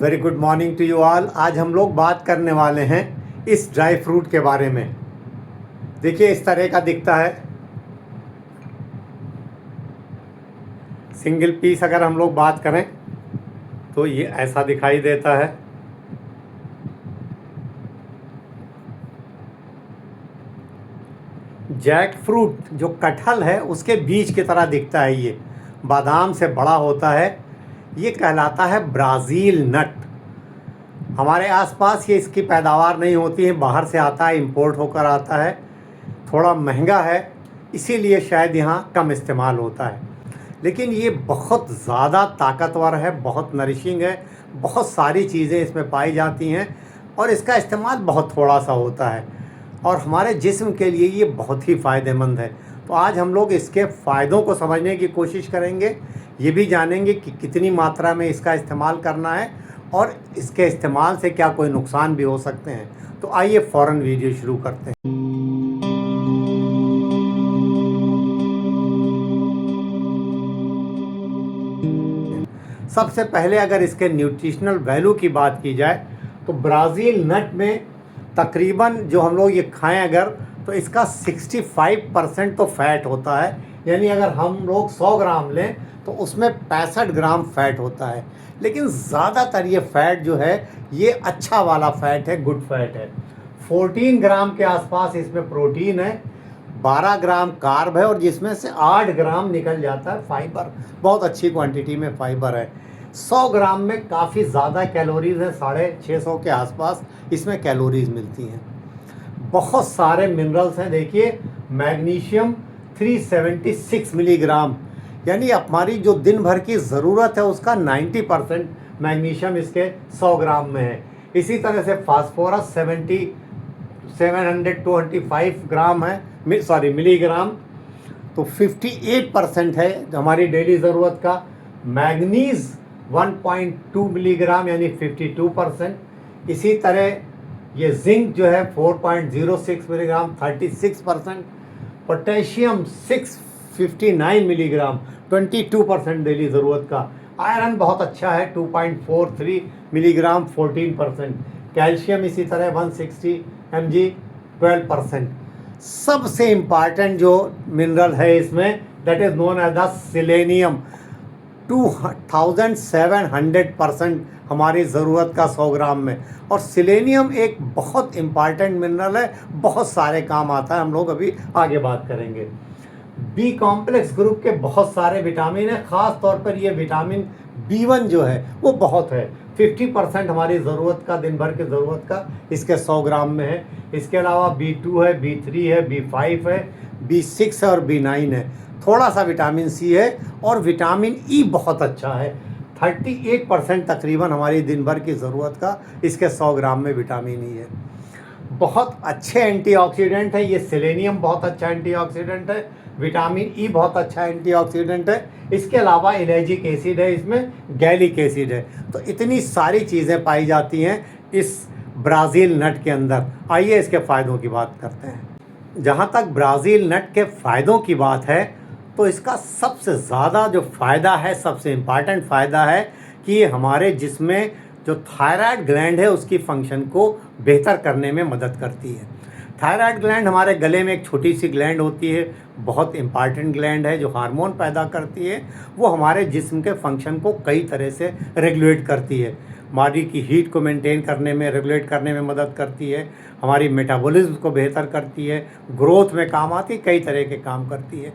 Very good morning to you all. आज हम लोग बात करने वाले हैं इस ड्राई फ्रूट के बारे में। देखिए इस तरह का दिखता है। सिंगल पीस अगर हम लोग बात करें तो ये ऐसा दिखाई देता है। जैक फ्रूट जो कटहल है उसके बीज की तरह दिखता है। ये बादाम से बड़ा होता है। ये कहलाता है ब्राज़ील नट। हमारे आसपास ये इसकी पैदावार नहीं होती है, बाहर से आता है, इंपोर्ट होकर आता है। थोड़ा महंगा है, इसीलिए शायद यहाँ कम इस्तेमाल होता है। लेकिन ये बहुत ज़्यादा ताकतवर है, बहुत नरिशिंग है, बहुत सारी चीज़ें इसमें पाई जाती हैं और इसका इस्तेमाल बहुत थोड़ा सा होता है और हमारे जिस्म के लिए ये बहुत ही फ़ायदेमंद है। तो आज हम लोग इसके फ़ायदों को समझने की कोशिश करेंगे। ये भी जानेंगे कि कितनी मात्रा में इसका इस्तेमाल करना है और इसके इस्तेमाल से क्या कोई नुकसान भी हो सकते हैं। तो आइए फ़ौरन वीडियो शुरू करते हैं। सबसे पहले अगर इसके न्यूट्रिशनल वैल्यू की बात की जाए तो ब्राज़ील नट में तकरीबन जो हम लोग ये खाएं अगर तो इसका 65% तो फैट होता है। यानी अगर हम लोग 100 ग्राम लें तो उसमें 65 ग्राम फैट होता है। लेकिन ज़्यादातर ये फ़ैट जो है ये अच्छा वाला फ़ैट है, गुड फैट है। 14 ग्राम के आसपास इसमें प्रोटीन है, 12 ग्राम कार्ब है और जिसमें से 8 ग्राम निकल जाता है फाइबर। बहुत अच्छी क्वांटिटी में फाइबर है। 100 ग्राम में काफ़ी ज़्यादा कैलोरीज़ हैं, 650 के आसपास इसमें कैलोरीज़ मिलती हैं। बहुत सारे मिनरल्स हैं। देखिए मैग्नीशियम 376 मिलीग्राम, यानी हमारी जो दिन भर की ज़रूरत है उसका 90% मैग्नीशियम इसके 100 ग्राम में है। इसी तरह से फास्फोरस 725 ग्राम है, मिलीग्राम, तो 58% है जो हमारी डेली ज़रूरत का। मैग्नीज़ 1.2 मिलीग्राम यानी 52%। इसी तरह ये जिंक जो है 4.06 मिलीग्राम 36%। पोटेशियम 659 मिलीग्राम 22% डेली ज़रूरत का। आयरन बहुत अच्छा है 2.43 मिलीग्राम 14%। कैल्शियम इसी तरह 160 mg 12%। सबसे इम्पॉर्टेंट जो मिनरल है इसमें that is known as the selenium, 2700% हमारी ज़रूरत का 100 ग्राम में। और सिलेनियम एक बहुत इम्पॉर्टेंट मिनरल है, बहुत सारे काम आता है, हम लोग अभी आगे बात करेंगे। बी कॉम्प्लेक्स ग्रुप के बहुत सारे विटामिन हैं, ख़ास तौर पर ये विटामिन B1 जो है वो बहुत है। 50% हमारी ज़रूरत का, दिन भर की ज़रूरत का इसके 100 ग्राम में है। इसके अलावा B2 है, B3 है, B5 है, B6 है और B9 है। थोड़ा सा विटामिन C है और विटामिन E बहुत अच्छा है। 38% तकरीबन हमारी दिन भर की ज़रूरत का इसके 100 ग्राम में विटामिन E है। बहुत अच्छे एंटीऑक्सीडेंट है ये। सेलेनियम बहुत अच्छा एंटीऑक्सीडेंट है, विटामिन E बहुत अच्छा एंटीऑक्सीडेंट है। इसके अलावा इलेजिक एसिड है, इसमें गैलिक एसिड है। तो इतनी सारी चीज़ें पाई जाती हैं इस ब्राज़ील नट के अंदर। आइए इसके फ़ायदों की बात करते हैं। जहाँ तक ब्राज़ील नट के फ़ायदों की बात है तो इसका सबसे ज़्यादा जो फ़ायदा है, सबसे इम्पॉर्टेंट फ़ायदा है कि ये हमारे जिस्म में जो थायराइड ग्लैंड है उसकी फंक्शन को बेहतर करने में मदद करती है। थायराइड ग्लैंड हमारे गले में एक छोटी सी ग्लैंड होती है, बहुत इंपॉर्टेंट ग्लैंड है जो हार्मोन पैदा करती है। वो हमारे जिस्म के फंक्शन को कई तरह से रेगुलेट करती है। बॉडी की हीट को मेंटेन करने में, रेगुलेट करने में मदद करती है, हमारी मेटाबॉलिज्म को बेहतर करती है, ग्रोथ में काम आती है, कई तरह के काम करती है।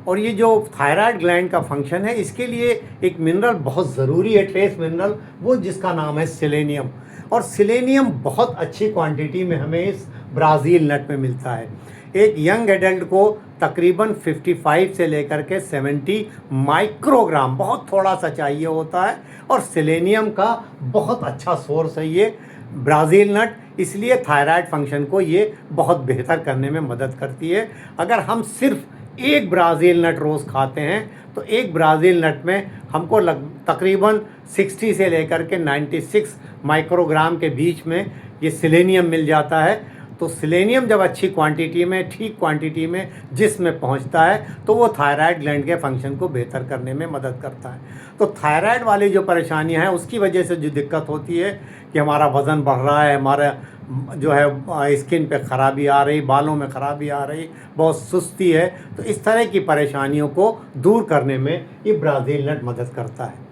और ये जो थायराइड ग्लैंड का फंक्शन है इसके लिए एक मिनरल बहुत ज़रूरी है, ट्रेस मिनरल, वो जिसका नाम है सेलेनियम। और सेलेनियम बहुत अच्छी क्वांटिटी में हमें इस ब्राज़ील नट में मिलता है। एक यंग एडल्ट को तकरीबन 55 से लेकर के 70 माइक्रोग्राम, बहुत थोड़ा सा चाहिए होता है। और सेलेनियम का बहुत अच्छा सोर्स है ये ब्राज़ील नट, इसलिए थायराइड फंक्शन को ये बहुत बेहतर करने में मदद करती है। अगर हम सिर्फ एक ब्राज़ील नट रोज़ खाते हैं तो एक ब्राज़ील नट में हमको तकरीबन 60 से लेकर के 96 माइक्रोग्राम के बीच में ये सेलेनियम मिल जाता है। तो सिलेनियम जब अच्छी क्वांटिटी में, ठीक क्वांटिटी में जिस्म में पहुंचता है तो वो थायराइड ग्लैंड के फंक्शन को बेहतर करने में मदद करता है। तो थायराइड वाली जो परेशानियां हैं उसकी वजह से जो दिक्कत होती है कि हमारा वज़न बढ़ रहा है, हमारा जो है स्किन पे ख़राबी आ रही, बालों में ख़राबी आ रही, बहुत सुस्ती है, तो इस तरह की परेशानियों को दूर करने में ये ब्राज़ील नट मदद करता है।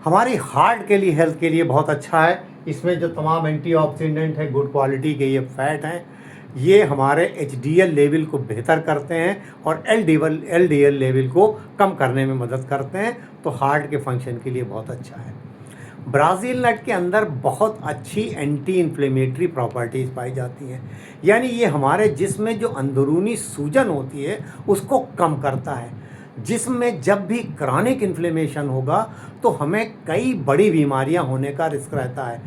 हमारी हार्ट के लिए, हेल्थ के लिए बहुत अच्छा है। इसमें जो तमाम एंटीऑक्सीडेंट है, गुड क्वालिटी के ये फैट हैं, ये हमारे एचडीएल लेवल को बेहतर करते हैं और एलडीएल लेवल को कम करने में मदद करते हैं, तो हार्ट के फंक्शन के लिए बहुत अच्छा है। ब्राज़ील नट के अंदर बहुत अच्छी एंटी इन्फ्लेमेटरी प्रॉपर्टीज़ पाई जाती हैं, यानी ये हमारे जिस्म में जो अंदरूनी सूजन होती है उसको कम करता है। जिस्म में जब भी क्रॉनिक इन्फ्लेमेशन होगा तो हमें कई बड़ी बीमारियां होने का रिस्क रहता है,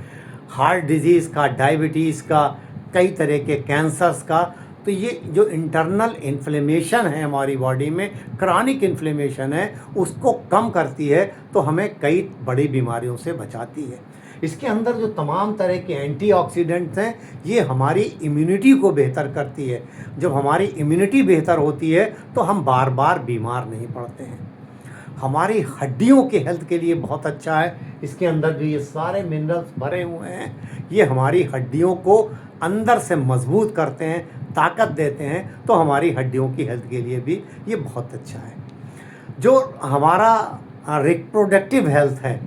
हार्ट डिजीज़ का, डायबिटीज़ का, कई तरह के कैंसर्स का। तो ये जो इंटरनल इन्फ्लेमेशन है हमारी बॉडी में, क्रॉनिक इन्फ्लेमेशन है, उसको कम करती है, तो हमें कई बड़ी बीमारियों से बचाती है। इसके अंदर जो तमाम तरह के एंटीऑक्सीडेंट्स हैं ये हमारी इम्यूनिटी को बेहतर करती है। जब हमारी इम्यूनिटी बेहतर होती है तो हम बार बार बीमार नहीं पड़ते हैं। हमारी हड्डियों के हेल्थ के लिए बहुत अच्छा है। इसके अंदर जो ये सारे मिनरल्स भरे हुए हैं ये हमारी हड्डियों को अंदर से मजबूत करते हैं, ताकत देते हैं, तो हमारी हड्डियों की हेल्थ के लिए भी ये बहुत अच्छा है। जो हमारा रिप्रोडक्टिव हेल्थ है,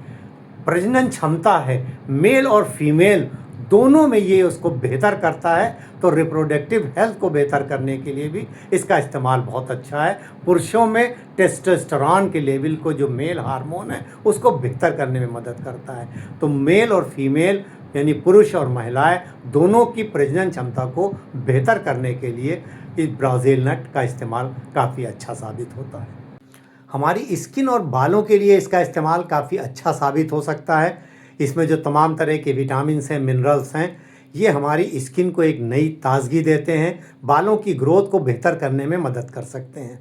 प्रजनन क्षमता है, मेल और फीमेल दोनों में ये उसको बेहतर करता है, तो रिप्रोडक्टिव हेल्थ को बेहतर करने के लिए भी इसका इस्तेमाल बहुत अच्छा है। पुरुषों में टेस्टोस्टेरोन के लेवल को, जो मेल हार्मोन है, उसको बेहतर करने में मदद करता है। तो मेल और फीमेल यानी पुरुष और महिलाएं दोनों की प्रजनन क्षमता को बेहतर करने के लिए इस ब्राज़ील नट का इस्तेमाल काफ़ी अच्छा साबित होता है। हमारी स्किन और बालों के लिए इसका इस्तेमाल काफ़ी अच्छा साबित हो सकता है। इसमें जो तमाम तरह के विटामिन्स हैं, मिनरल्स हैं, ये हमारी स्किन को एक नई ताजगी देते हैं, बालों की ग्रोथ को बेहतर करने में मदद कर सकते हैं,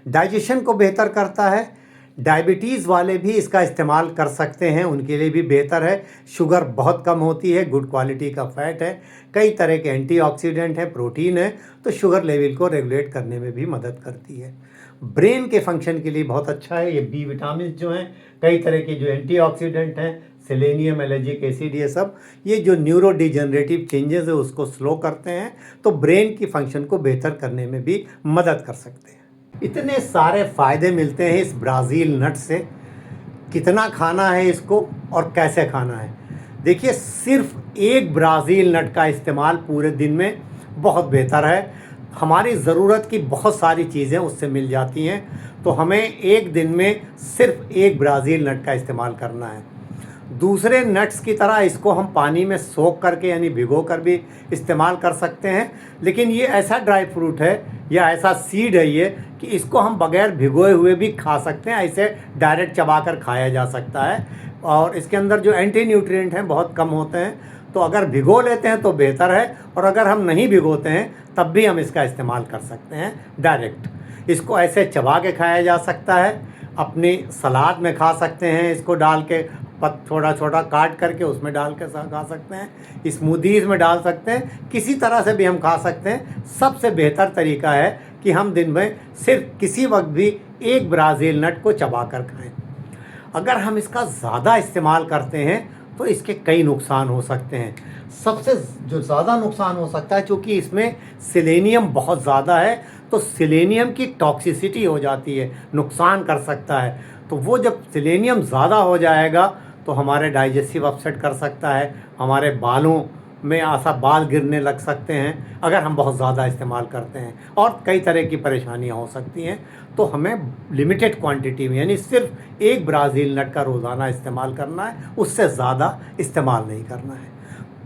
डाइजेशन को बेहतर करता है। डायबिटीज़ वाले भी इसका इस्तेमाल कर सकते हैं, उनके लिए भी बेहतर है। शुगर बहुत कम होती है, गुड क्वालिटी का फैट है, कई तरह के एंटीऑक्सीडेंट हैं, प्रोटीन है, तो शुगर लेवल को रेगुलेट करने में भी मदद करती है। ब्रेन के फंक्शन के लिए बहुत अच्छा है। ये बी विटामिन जो हैं, कई तरह के जो एंटीऑक्सीडेंट हैं, सेलेनियम, एलर्जिक एसिड, ये सब ये जो न्यूरो डिजनरेटिव चेंजेस है उसको स्लो करते हैं, तो ब्रेन की फंक्शन को बेहतर करने में भी मदद कर सकते हैं। इतने सारे फ़ायदे मिलते हैं इस ब्राज़ील नट से। कितना खाना है इसको और कैसे खाना है? देखिए, सिर्फ एक ब्राज़ील नट का इस्तेमाल पूरे दिन में बहुत बेहतर है। हमारी ज़रूरत की बहुत सारी चीज़ें उससे मिल जाती हैं, तो हमें एक दिन में सिर्फ एक ब्राज़ील नट का इस्तेमाल करना है। दूसरे नट्स की तरह इसको हम पानी में सोख करके यानी भिगो कर भी इस्तेमाल कर सकते हैं, लेकिन ये ऐसा ड्राई फ्रूट है या ऐसा सीड है ये कि इसको हम बगैर भिगोए हुए भी खा सकते हैं, ऐसे डायरेक्ट चबाकर खाया जा सकता है। और इसके अंदर जो एंटी न्यूट्रिएंट हैं बहुत कम होते हैं, तो अगर भिगो लेते हैं तो बेहतर है, और अगर हम नहीं भिगोते हैं तब भी हम इसका इस्तेमाल कर सकते हैं डायरेक्ट। इसको ऐसे चबा के खाया जा सकता है, अपनी सलाद में खा सकते हैं, इसको डाल के छोटा छोटा काट करके उसमें डाल के खा सकते हैं, स्मूदीज़ में डाल सकते हैं, किसी तरह से भी हम खा सकते हैं। सबसे बेहतर तरीका है कि हम दिन में सिर्फ किसी वक्त भी एक ब्राज़ील नट को चबा कर खाएँ। अगर हम इसका ज़्यादा इस्तेमाल करते हैं तो इसके कई नुकसान हो सकते हैं। सबसे जो ज़्यादा नुकसान हो सकता है, चूँकि इसमें सेलेनियम बहुत ज़्यादा है, तो सेलेनियम की टॉक्सिसिटी हो जाती है, नुकसान कर सकता है। तो वो जब सेलेनियम ज़्यादा हो जाएगा तो हमारे डाइजेस्टिव अपसेट कर सकता है, हमारे बालों में ऐसा बाल गिरने लग सकते हैं अगर हम बहुत ज़्यादा इस्तेमाल करते हैं, और कई तरह की परेशानियां हो सकती हैं। तो हमें लिमिटेड क्वांटिटी में यानी सिर्फ एक ब्राज़ील नट का रोज़ाना इस्तेमाल करना है, उससे ज़्यादा इस्तेमाल नहीं करना है।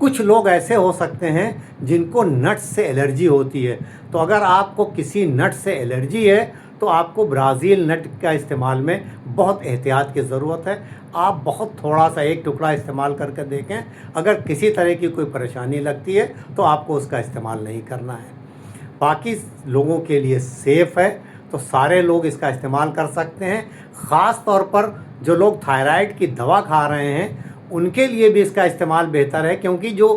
कुछ लोग ऐसे हो सकते हैं जिनको नट्स से एलर्जी होती है, तो अगर आपको किसी नट से एलर्जी है तो आपको ब्राज़ील नट का इस्तेमाल में बहुत एहतियात की ज़रूरत है। आप बहुत थोड़ा सा एक टुकड़ा इस्तेमाल करके देखें, अगर किसी तरह की कोई परेशानी लगती है तो आपको उसका इस्तेमाल नहीं करना है। बाकी लोगों के लिए सेफ़ है, तो सारे लोग इसका इस्तेमाल कर सकते हैं। ख़ास तौर पर जो लोग थायराइड की दवा खा रहे हैं उनके लिए भी इसका इस्तेमाल बेहतर है, क्योंकि जो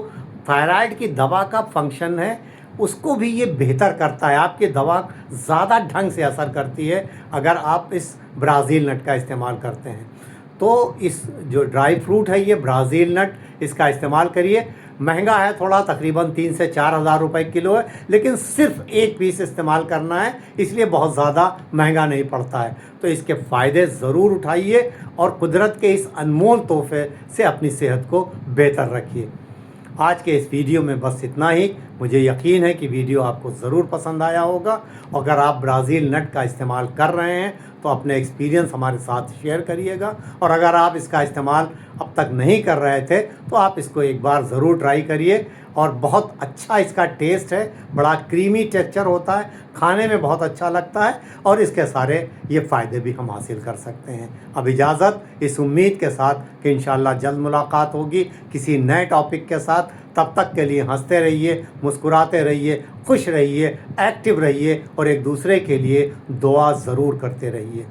थायराइड की दवा का फंक्शन है, उसको भी ये बेहतर करता है। आपकी दवा ज़्यादा ढंग से असर करती है अगर आप इस ब्राज़ील नट का इस्तेमाल करते हैं। तो इस जो ड्राई फ्रूट है ये ब्राज़ील नट, इसका इस्तेमाल करिए। महंगा है थोड़ा, तकरीबन 3 से 4 हज़ार रुपये किलो है, लेकिन सिर्फ एक पीस इस्तेमाल करना है, इसलिए बहुत ज़्यादा महंगा नहीं पड़ता है। तो इसके फ़ायदे ज़रूर उठाइए और कुदरत के इस अनमोल तोहफे से अपनी सेहत को बेहतर रखिए। आज के इस वीडियो में बस इतना ही। मुझे यकीन है कि वीडियो आपको ज़रूर पसंद आया होगा। अगर आप ब्राज़ील नट का इस्तेमाल कर रहे हैं तो अपने एक्सपीरियंस हमारे साथ शेयर करिएगा, और अगर आप इसका इस्तेमाल अब तक नहीं कर रहे थे तो आप इसको एक बार ज़रूर ट्राई करिए। और बहुत अच्छा इसका टेस्ट है, बड़ा क्रीमी टेक्सचर होता है, खाने में बहुत अच्छा लगता है, और इसके सारे ये फ़ायदे भी हम हासिल कर सकते हैं। अब इजाज़त, इस उम्मीद के साथ कि इंशाअल्लाह जल्द मुलाकात होगी किसी नए टॉपिक के साथ। तब तक के लिए हंसते रहिए, मुस्कुराते रहिए, खुश रहिए, एक्टिव रहिए और एक दूसरे के लिए दुआ ज़रूर करते रहिए।